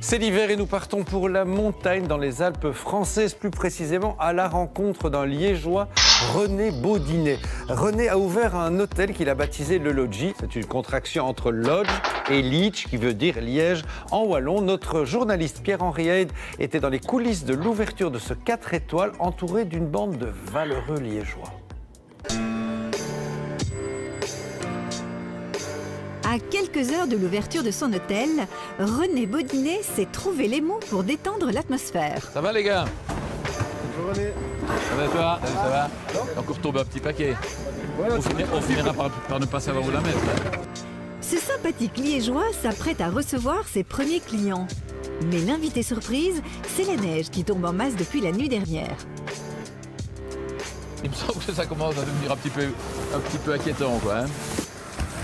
C'est l'hiver et nous partons pour la montagne dans les Alpes françaises, plus précisément à la rencontre d'un Liégeois, René Baudinet. René a ouvert un hôtel qu'il a baptisé le Lodgy. C'est une contraction entre lodge et Liege, qui veut dire Liège en wallon. Notre journaliste Pierre-Henri Heide était dans les coulisses de l'ouverture de ce 4 étoiles, entouré d'une bande de valeureux Liégeois. À quelques heures de l'ouverture de son hôtel, René Baudinet s'est trouvé les mots pour détendre l'atmosphère. Ça va les gars? Bonjour René. Ça va toi? Salut, ça va? Encore tomber un petit paquet. On finira par ne pas savoir où la mettre. Hein. Ce sympathique Liégeois s'apprête à recevoir ses premiers clients. Mais l'invité surprise, c'est la neige qui tombe en masse depuis la nuit dernière. Il me semble que ça commence à devenir un petit peu inquiétant quoi. Hein.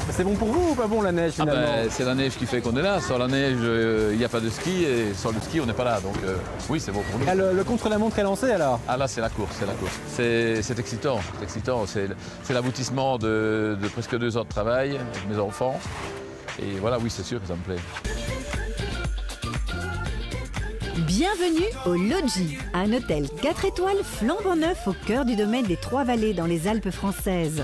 C'est bon pour vous ou pas bon la neige finalement? C'est la neige qui fait qu'on est là. Sans la neige, il n'y a pas de ski et sans le ski, on n'est pas là. Donc oui, c'est bon pour nous. Ah, le contre-la-montre est lancé alors? Ah là, c'est la course, c'est excitant, c'est l'aboutissement de presque 2 heures de travail avec mes enfants. Et voilà, oui, c'est sûr que ça me plaît. Bienvenue au Lodgy, un hôtel 4 étoiles flambant neuf au cœur du domaine des Trois-Vallées dans les Alpes françaises.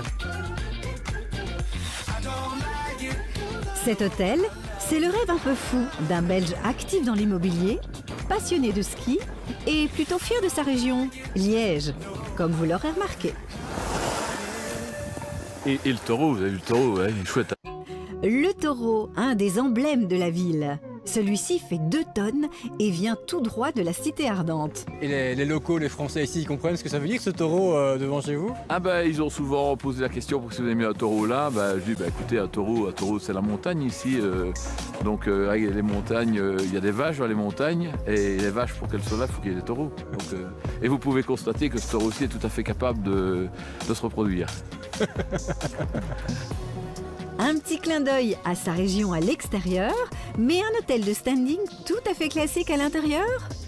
Cet hôtel, c'est le rêve un peu fou d'un Belge actif dans l'immobilier, passionné de ski et plutôt fier de sa région, Liège, comme vous l'aurez remarqué. Et le taureau, vous avez vu le taureau, ouais, il est chouette. Le taureau, un des emblèmes de la ville. Celui-ci fait 2 tonnes et vient tout droit de la cité ardente. Et les locaux, les Français ici, ils comprennent ce que ça veut dire ce taureau devant chez vous? Ah bah ils ont souvent posé la question pour que si vous avez mis un taureau là, bah je dis bah écoutez un taureau c'est la montagne ici, donc avec les montagnes, il y a des vaches dans les montagnes et les vaches pour qu'elles soient là, il faut qu'il y ait des taureaux. Donc, et vous pouvez constater que ce taureau aussi est tout à fait capable de se reproduire. Un petit clin d'œil à sa région à l'extérieur, mais un hôtel de standing tout à fait classique à l'intérieur?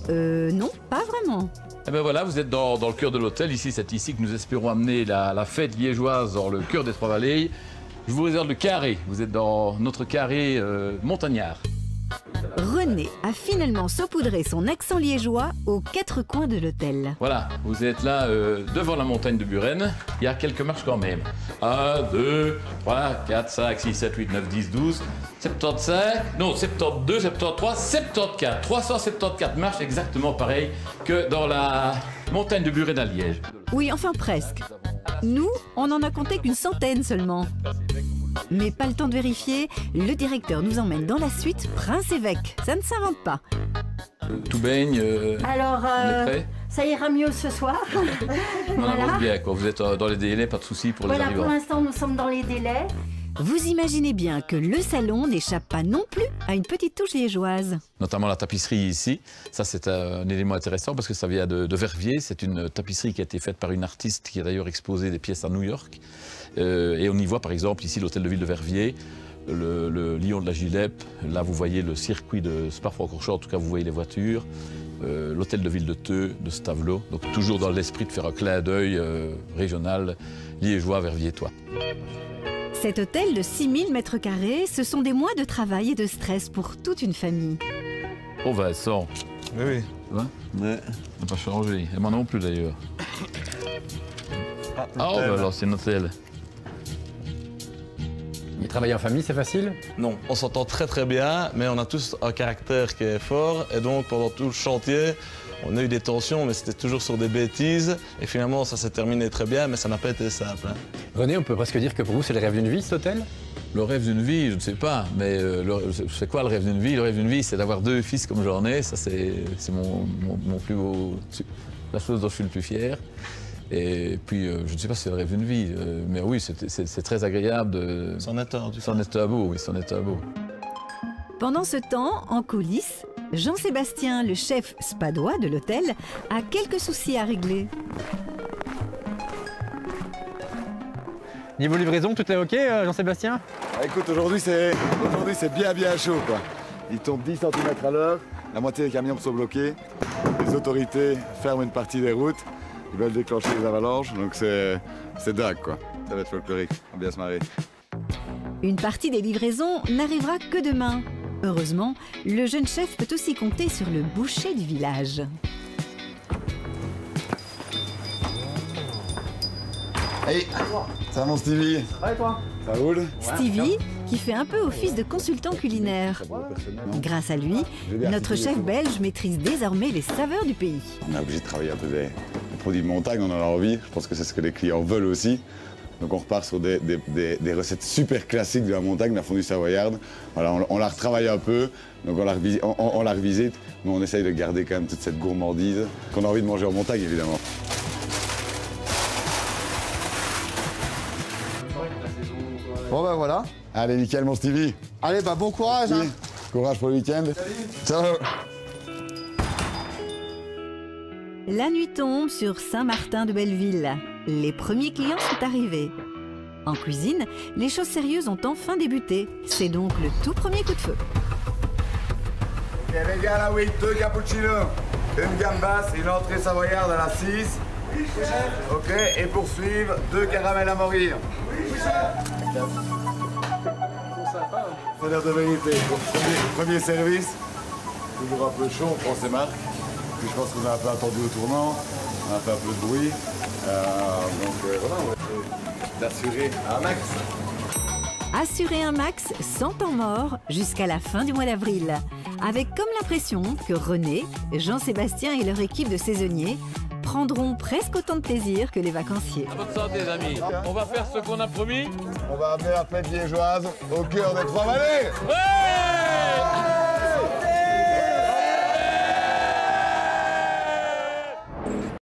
Non, pas vraiment. Et ben voilà, vous êtes dans le cœur de l'hôtel. Ici, c'est ici que nous espérons amener la fête liégeoise dans le cœur des Trois-Vallées. Je vous réserve le carré. Vous êtes dans notre carré montagnard. René a finalement saupoudré son accent liégeois aux 4 coins de l'hôtel. Voilà, vous êtes là devant la montagne de Buren. Il y a quelques marches quand même. 1, 2, 3, 4, 5, 6, 7, 8, 9, 10, 12, 75, non, 72, 73, 74. 374 marches exactement pareil que dans la montagne de Buren à Liège. Oui, enfin presque. Nous, on n'en a compté qu'une centaine seulement. Mais pas le temps de vérifier, le directeur nous emmène dans la suite Prince-Évêque. Ça ne s'invente pas. Tout baigne, alors, on est prêt? ça ira mieux ce soir. On avance bien, quoi. Vous êtes dans les délais, pas de soucis pour les Voilà, arrivants. pour l'instant, nous sommes dans les délais. Vous imaginez bien que le salon n'échappe pas non plus à une petite touche liégeoise. Notamment la tapisserie ici. Ça, c'est un élément intéressant parce que ça vient de Verviers. C'est une tapisserie qui a été faite par une artiste qui a d'ailleurs exposé des pièces à New York. Et on y voit par exemple ici l'hôtel de ville de Verviers, le Lion de la Gilette. Là, vous voyez le circuit de Spa-Francorchamps. En tout cas, vous voyez les voitures. L'hôtel de ville de Theux, de Stavelot. Donc toujours dans l'esprit de faire un clin d'œil régional liégeois verviétois. Cet hôtel de 6000 m², ce sont des mois de travail et de stress pour toute une famille. Oh Vincent, Oui. ça va? Ouais. Ça n'a pas changé. Et moi non plus d'ailleurs. Ah, bah alors c'est un hôtel. Et travailler en famille, c'est facile? Non, on s'entend très très bien, mais on a tous un caractère qui est fort. Et donc pendant tout le chantier, on a eu des tensions, mais c'était toujours sur des bêtises. Et finalement, ça s'est terminé très bien, mais ça n'a pas été simple. Hein. René, on peut presque dire que pour vous, c'est le rêve d'une vie, cet hôtel? Le rêve d'une vie, je ne sais pas, mais c'est quoi le rêve d'une vie? Le rêve d'une vie, c'est d'avoir 2 fils comme j'en ai. Ça, c'est mon plus beau... la chose dont je suis le plus fier. Et puis, je ne sais pas si c'est le rêve d'une vie, mais oui, c'est très agréable de... C'en est un, du C'en est un beau, oui, c'en est un beau. Pendant ce temps, en coulisses, Jean-Sébastien, le chef spadois de l'hôtel, a quelques soucis à régler. Niveau livraison, tout est OK, Jean-Sébastien? Écoute, aujourd'hui c'est bien chaud quoi. Il tombe 10 cm à l'heure, la moitié des camions sont bloqués. Les autorités ferment une partie des routes, ils veulent déclencher les avalanches, donc c'est dingue quoi. Ça va être folklorique, on va bien se marrer. Une partie des livraisons n'arrivera que demain. Heureusement, le jeune chef peut aussi compter sur le boucher du village. Hey, ça va mon Stevie? Ouais, toi? Ça roule? Stevie, qui fait un peu office de consultant culinaire. Grâce à lui, notre chef belge maîtrise désormais les saveurs du pays. On est obligé de travailler un peu des produits de montagne, on en a envie. Je pense que c'est ce que les clients veulent aussi. Donc on repart sur des recettes super classiques de la montagne, la fondue savoyarde. Voilà, on la retravaille un peu, donc on la revisite, mais on essaye de garder quand même toute cette gourmandise qu'on a envie de manger en montagne, évidemment. Bon ben voilà. Allez, nickel mon Stevie. Allez, bah bon courage. Hein. Courage pour le week-end. Ciao. La nuit tombe sur Saint-Martin-de-Belleville. Les premiers clients sont arrivés. En cuisine, les choses sérieuses ont enfin débuté. C'est donc le tout premier coup de feu. Ok les gars, là oui, 2 cappuccinos, une gambas, une entrée savoyarde à la 6. Oui, chef. Ok, et pour suivre, 2 caramels à mourir. Oui, chef. Faut dire de vérité, premier service, toujours un peu chaud, on prend ses marques. Puis je pense qu'on a un peu attendu au tournant, on a fait un peu de bruit. Voilà, on va essayer d'assurer un max. Assurer un max sans temps mort jusqu'à la fin du mois d'avril. Avec comme l'impression que René, Jean-Sébastien et leur équipe de saisonniers prendront presque autant de plaisir que les vacanciers. À votre santé, les amis. On va faire ce qu'on a promis. On va amener la fête liégeoise au cœur des Trois-Vallées. Ouais!